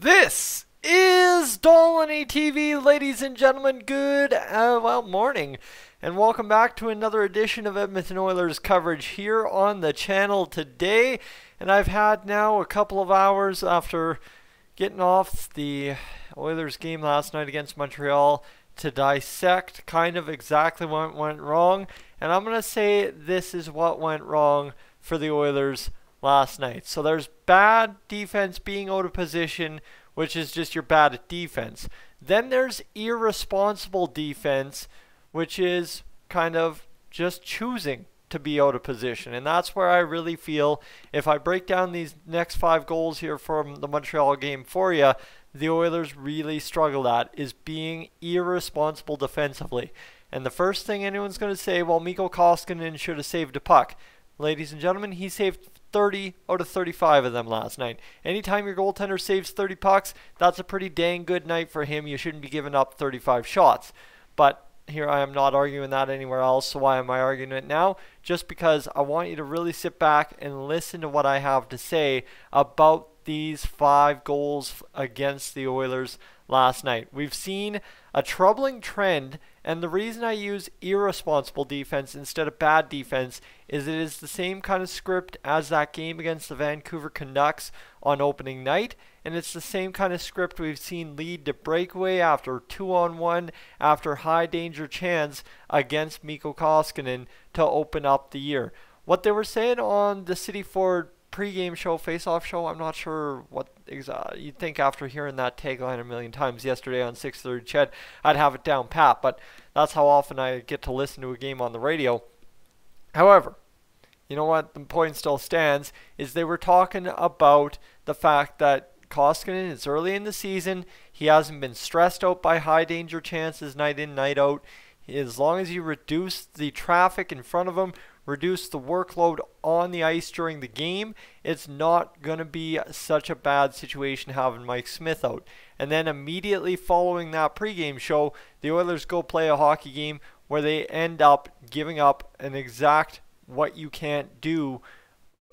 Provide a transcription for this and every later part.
This is Dolynny TV, ladies and gentlemen. Good, morning, and welcome back to another edition of Edmonton Oilers coverage here on the channel today. And I've had now a couple of hours after getting off the Oilers game last night against Montreal to dissect kind of exactly what went wrong. And I'm going to say this is what went wrong for the Oilers last night. So there's bad defense, being out of position, which is just you're bad at defense. Then there's irresponsible defense, which is kind of just choosing to be out of position. And that's where I really feel, if I break down these next 5 goals here from the Montreal game for you, the Oilers really struggled at is being irresponsible defensively. And the first thing anyone's going to say, well, Mikko Koskinen should have saved a puck. Ladies and gentlemen, he saved 30 out of 35 of them last night. Anytime your goaltender saves 30 pucks, that's a pretty dang good night for him. You shouldn't be giving up 35 shots. But here I am not arguing that anywhere else, so why am I arguing it now? Just because I want you to really sit back and listen to what I have to say about these 5 goals against the Oilers last night. We've seen a troubling trend, and the reason I use irresponsible defense instead of bad defense is it is the same kind of script as that game against the Vancouver Canucks on opening night, and it's the same kind of script we've seen lead to breakaway after 2-on-1 after high danger chance against Mikko Koskinen to open up the year. What they were saying on the City Ford pregame show, face-off show, I'm not sure what you'd think after hearing that tagline a million times yesterday on 6:30 Ched, I'd have it down pat, but that's how often I get to listen to a game on the radio. However, you know what, the point still stands, is they were talking about the fact that Koskinen is early in the season, he hasn't been stressed out by high danger chances night in, night out. As long as you reduce the traffic in front of him, reduce the workload on the ice during the game, it's not going to be such a bad situation having Mike Smith out. And then immediately following that pregame show, the Oilers go play a hockey game where they end up giving up an exact what you can't do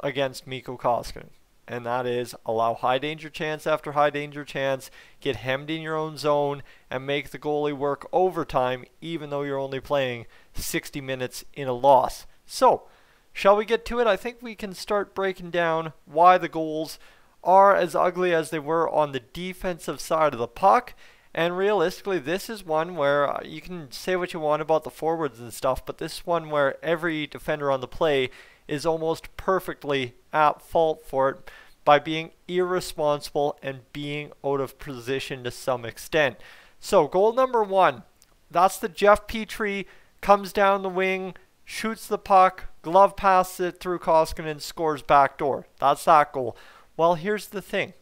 against Mikko Koskinen. And that is allow high danger chance after high danger chance, get hemmed in your own zone, and make the goalie work overtime even though you're only playing 60 minutes in a loss. So, shall we get to it? I think we can start breaking down why the goals are as ugly as they were on the defensive side of the puck. And realistically, this is one where you can say what you want about the forwards and stuff, but this is one where every defender on the play is almost perfectly at fault for it by being irresponsible and being out of position to some extent. So, goal number 1, that's the Jeff Petrie comes down the wing, shoots the puck, glove passes it through Koskinen, scores backdoor. That's that goal. Well, here's the thing.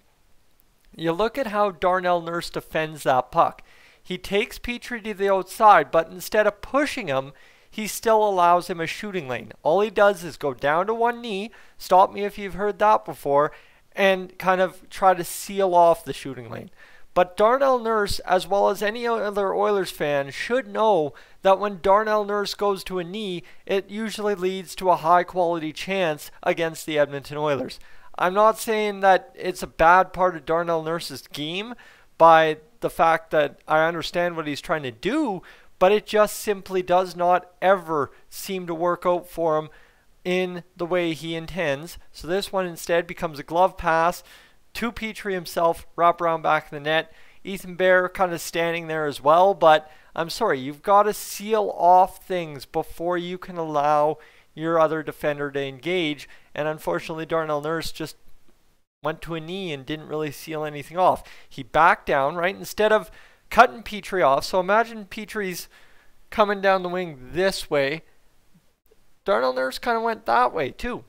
You look at how Darnell Nurse defends that puck. He takes Petrie to the outside, but instead of pushing him, he still allows him a shooting lane. All he does is go down to one knee, stop me if you've heard that before, and kind of try to seal off the shooting lane. But Darnell Nurse, as well as any other Oilers fan, should know that when Darnell Nurse goes to a knee, it usually leads to a high-quality chance against the Edmonton Oilers. I'm not saying that it's a bad part of Darnell Nurse's game by the fact that I understand what he's trying to do, but it just simply does not ever seem to work out for him in the way he intends. So this one instead becomes a glove pass to Petrie himself, wrap around back of the net. Ethan Bear kind of standing there as well, but I'm sorry, you've got to seal off things before you can allow your other defender to engage. And unfortunately, Darnell Nurse just went to a knee and didn't really seal anything off. He backed down, right, instead of cutting Petrie off. So imagine Petrie's coming down the wing this way. Darnell Nurse kind of went that way too.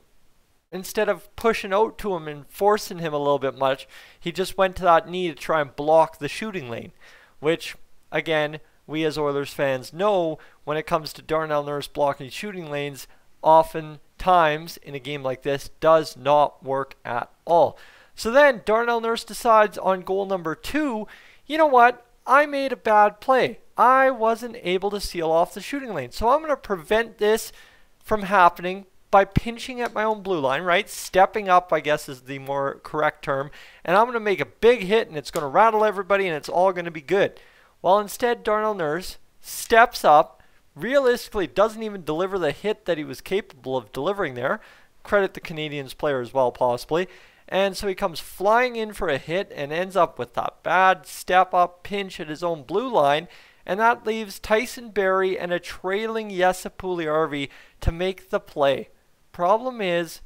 Instead of pushing out to him and forcing him a little bit much, he just went to that knee to try and block the shooting lane, which, again, we as Oilers fans know when it comes to Darnell Nurse blocking shooting lanes, oftentimes in a game like this does not work at all. So then Darnell Nurse decides on goal number 2, you know what, I made a bad play. I wasn't able to seal off the shooting lane. So I'm going to prevent this from happening by pinching at my own blue line, right? Stepping up, I guess, is the more correct term. And I'm going to make a big hit, and it's going to rattle everybody, and it's all going to be good. Well, instead, Darnell Nurse steps up, realistically doesn't even deliver the hit that he was capable of delivering there. Credit the Canadiens player as well, possibly. And so he comes flying in for a hit and ends up with that bad step-up pinch at his own blue line. And that leaves Tyson Barrie and a trailing Jesse Puljujärvi to make the play. Problem is,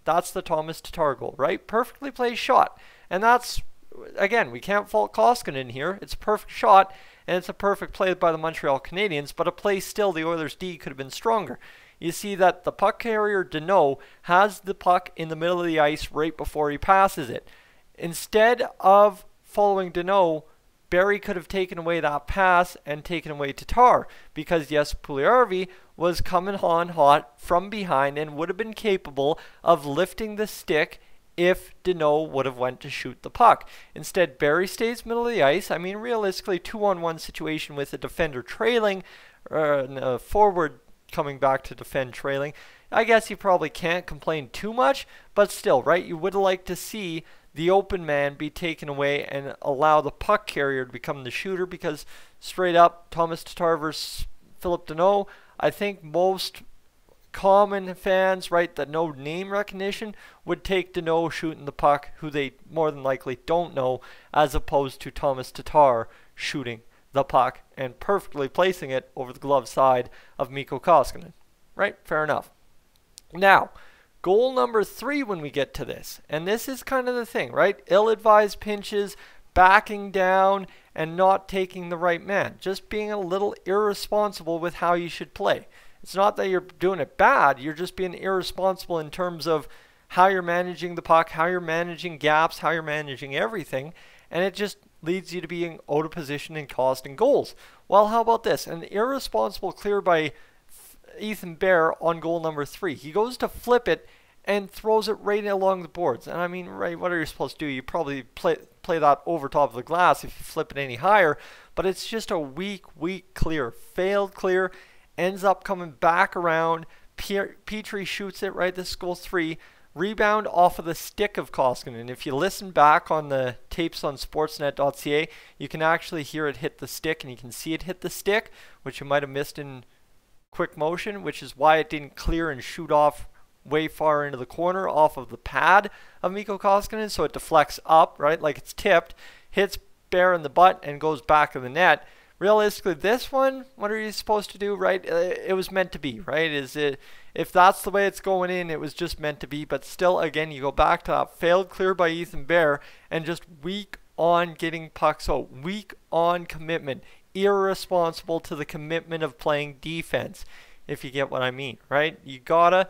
that's the Thomas Tatar goal, right? Perfectly placed shot. And that's, again, we can't fault Koskinen here. It's a perfect shot, and it's a perfect play by the Montreal Canadiens, but a play still the Oilers' D could have been stronger. You see that the puck carrier, Danault, has the puck in the middle of the ice right before he passes it. Instead of following Danault, Barrie could have taken away that pass and taken away Tatar, because yes, Puljujärvi was coming on hot from behind and would have been capable of lifting the stick if Danault would have went to shoot the puck. Instead, Barrie stays middle of the ice. I mean, realistically, 2-on-1 situation with a defender trailing, or a forward coming back to defend trailing. I guess you probably can't complain too much, but still, right? You would have liked to see the open man be taken away and allow the puck carrier to become the shooter, because straight up, Thomas Tatar versus Phillip Danault, I think most common fans, right, that know name recognition, would take Danault shooting the puck, who they more than likely don't know, as opposed to Thomas Tatar shooting the puck and perfectly placing it over the glove side of Mikko Koskinen. Right? Fair enough. Now, goal number 3 when we get to this, and this is kind of the thing, right? Ill-advised pinches, backing down, and not taking the right man. Just being a little irresponsible with how you should play. It's not that you're doing it bad, you're just being irresponsible in terms of how you're managing the puck, how you're managing gaps, how you're managing everything, and it just leads you to being out of position and costing goals. Well, how about this? An irresponsible clear by Ethan Bear on goal number 3. He goes to flip it and throws it right along the boards. And I mean, right, what are you supposed to do? You probably play that over top of the glass if you flip it any higher, but it's just a weak clear. Failed clear, ends up coming back around. Petrie shoots it, right? This is goal 3. Rebound off of the stick of Koskinen. And if you listen back on the tapes on sportsnet.ca, you can actually hear it hit the stick, and you can see it hit the stick, which you might have missed in quick motion, which is why it didn't clear and shoot off way far into the corner off of the pad of Mikko Koskinen. So it deflects up, right, like it's tipped, hits Bear in the butt, and goes back of the net. Realistically, this one, what are you supposed to do, right? It was meant to be, right? If that's the way it's going in, it was just meant to be. But still, again, you go back to that failed clear by Ethan Bear and just weak on getting pucks out, weak on commitment, irresponsible to the commitment of playing defense, if you get what I mean, right? You gotta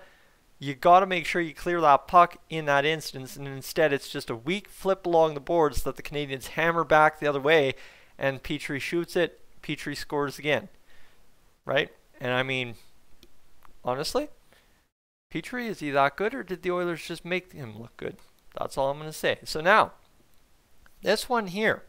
make sure you clear that puck in that instance, and instead it's just a weak flip along the boards that the Canadiens hammer back the other way, and Petrie shoots it, Petrie scores again, right? And I mean, honestly, Petrie, is he that good, or did the Oilers just make him look good? That's all I'm going to say. So now, this one here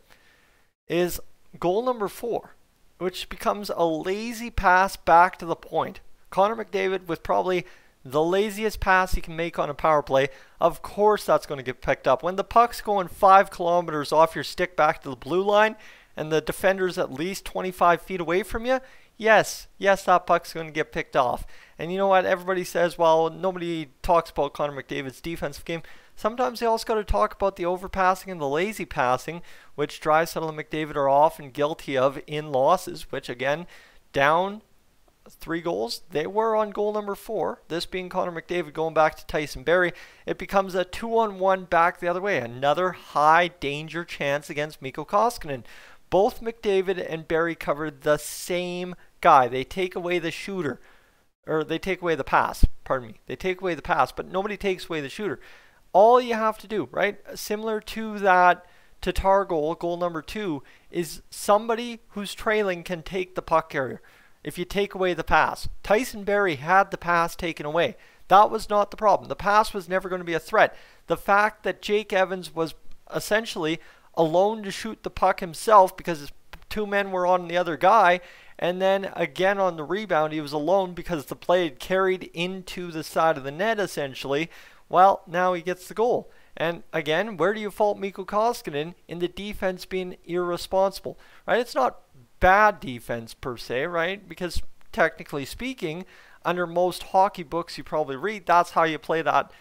is goal number 4, which becomes a lazy pass back to the point. Connor McDavid with probably the laziest pass he can make on a power play. Of course that's going to get picked up. When the puck's going 5 kilometers off your stick back to the blue line, and the defender's at least 25 feet away from you, yes, that puck's going to get picked off. And you know what? Everybody says, well, nobody talks about Connor McDavid's defensive game. Sometimes they also got to talk about the overpassing and the lazy passing, which Draisaitl and McDavid are often guilty of in losses, which again, down 3 goals. They were on goal number 4, this being Connor McDavid going back to Tyson Barrie. It becomes a 2-on-1 back the other way. Another high danger chance against Mikko Koskinen. Both McDavid and Barrie covered the same guy. They take away the shooter, or they take away the pass, pardon me. They take away the pass, but nobody takes away the shooter. All you have to do, right, similar to that Tatar goal, goal number 2, is somebody who's trailing can take the puck carrier if you take away the pass. Tyson Barrie had the pass taken away. That was not the problem. The pass was never going to be a threat. The fact that Jake Evans was essentially alone to shoot the puck himself because his 2 men were on the other guy, And then again on the rebound, he was alone because the play had carried into the side of the net essentially. Well, now he gets the goal. And again, where do you fault Mikko Koskinen? In the defense being irresponsible, right? It's not bad defense per se, right? Because technically speaking, under most hockey books you probably read, that's how you play that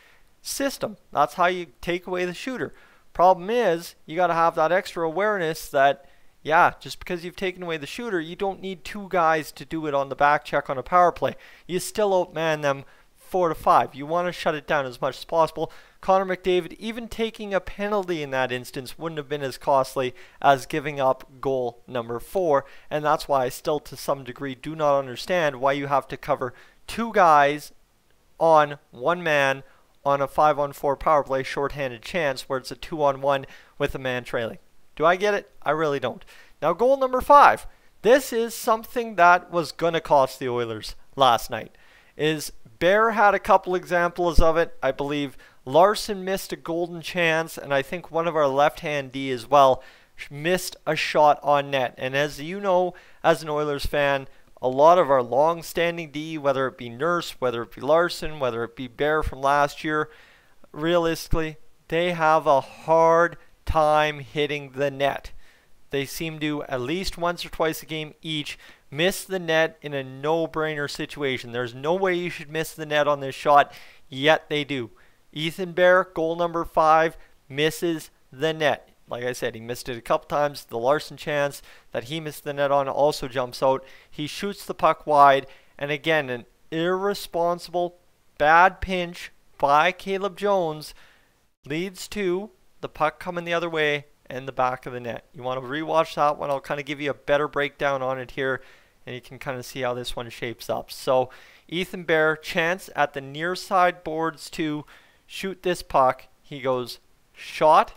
system. That's how you take away the shooter. Problem is, you got to have that extra awareness that, yeah, just because you've taken away the shooter, you don't need two guys to do it on the back check on a power play. You still outman them 4-5. You want to shut it down as much as possible. Connor McDavid, even taking a penalty in that instance, wouldn't have been as costly as giving up goal number 4. And that's why I still, to some degree, do not understand why you have to cover two guys on one man on a 5-on-4 power play shorthanded chance where it's a 2-on-1 with a man trailing. Do I get it? I really don't. Now, goal number 5. This is something that was going to cost the Oilers last night. Bear had a couple examples of it. I believe Larson missed a golden chance, and I think one of our left-hand D as well missed a shot on net. And as you know, as an Oilers fan, a lot of our long-standing D, whether it be Nurse, whether it be Larson, whether it be Bear from last year, realistically, they have a hard time hitting the net. They seem to, at least once or twice a game each, miss the net in a no-brainer situation. There's no way you should miss the net on this shot, yet they do. Ethan Bear, goal number 5, misses the net. Like I said, he missed it a couple times. The Larson chance that he missed the net on also jumps out. He shoots the puck wide, and again, an irresponsible, bad pinch by Caleb Jones leads to the puck coming the other way and the back of the net. You want to rewatch that one. I'll kind of give you a better breakdown on it here, and you can kind of see how this one shapes up. So Ethan Bear, chance at the near side boards to shoot this puck. He goes shot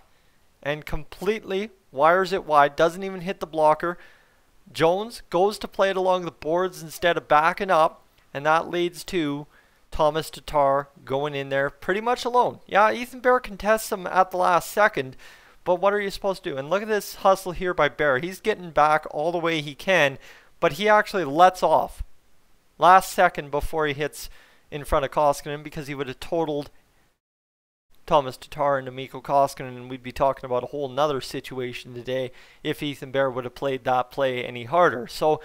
and completely wires it wide, doesn't even hit the blocker. Jones goes to play it along the boards instead of backing up, and that leads to Thomas Tatar going in there pretty much alone. Yeah, Ethan Bear contests him at the last second, but what are you supposed to do? And look at this hustle here by Bear. He's getting back all the way he can, but he actually lets off last second before he hits in front of Koskinen, because he would have totaled Thomas Tatar into Mikko Koskinen, and we'd be talking about a whole nother situation today if Ethan Bear would have played that play any harder. So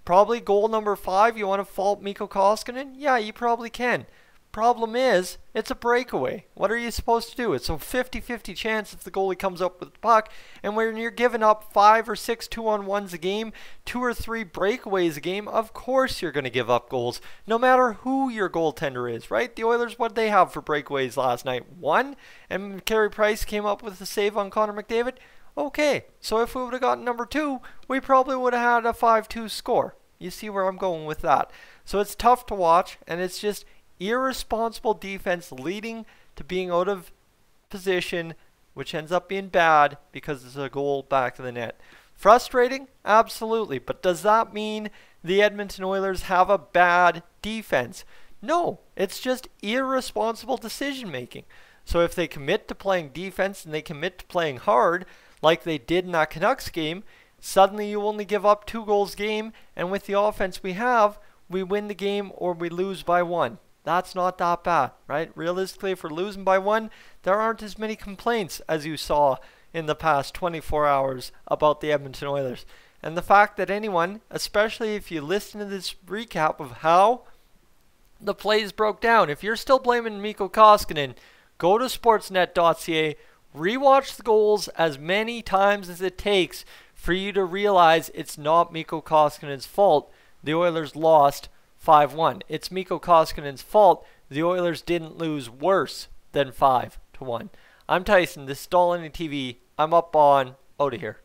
probably goal number 5, you want to fault Mikko Koskinen? Yeah, you probably can. Problem is, it's a breakaway. What are you supposed to do? It's a 50-50 chance if the goalie comes up with the puck, and when you're giving up 5 or 6 2-on-1s a game, 2 or 3 breakaways a game, of course you're going to give up goals, no matter who your goaltender is, right? The Oilers, what did they have for breakaways last night? 1, and Carey Price came up with a save on Connor McDavid? Okay, so if we would have gotten number 2, we probably would have had a 5-2 score. You see where I'm going with that. So it's tough to watch, and it's just irresponsible defense leading to being out of position, which ends up being bad because it's a goal back of the net. Frustrating? Absolutely. But does that mean the Edmonton Oilers have a bad defense? No, it's just irresponsible decision making. So if they commit to playing defense and they commit to playing hard, like they did in that Canucks game, suddenly you only give up 2 goals a game, and with the offense we have, we win the game or we lose by 1. That's not that bad, right? Realistically, if we're losing by 1, there aren't as many complaints as you saw in the past 24 hours about the Edmonton Oilers. And the fact that anyone, especially if you listen to this recap of how the plays broke down, if you're still blaming Mikko Koskinen, go to sportsnet.ca, rewatch the goals as many times as it takes for you to realize it's not Mikko Koskinen's fault the Oilers lost 5-1. It's Mikko Koskinen's fault the Oilers didn't lose worse than 5-1. I'm Tyson. This is Dolynny TV. I'm up on out of here.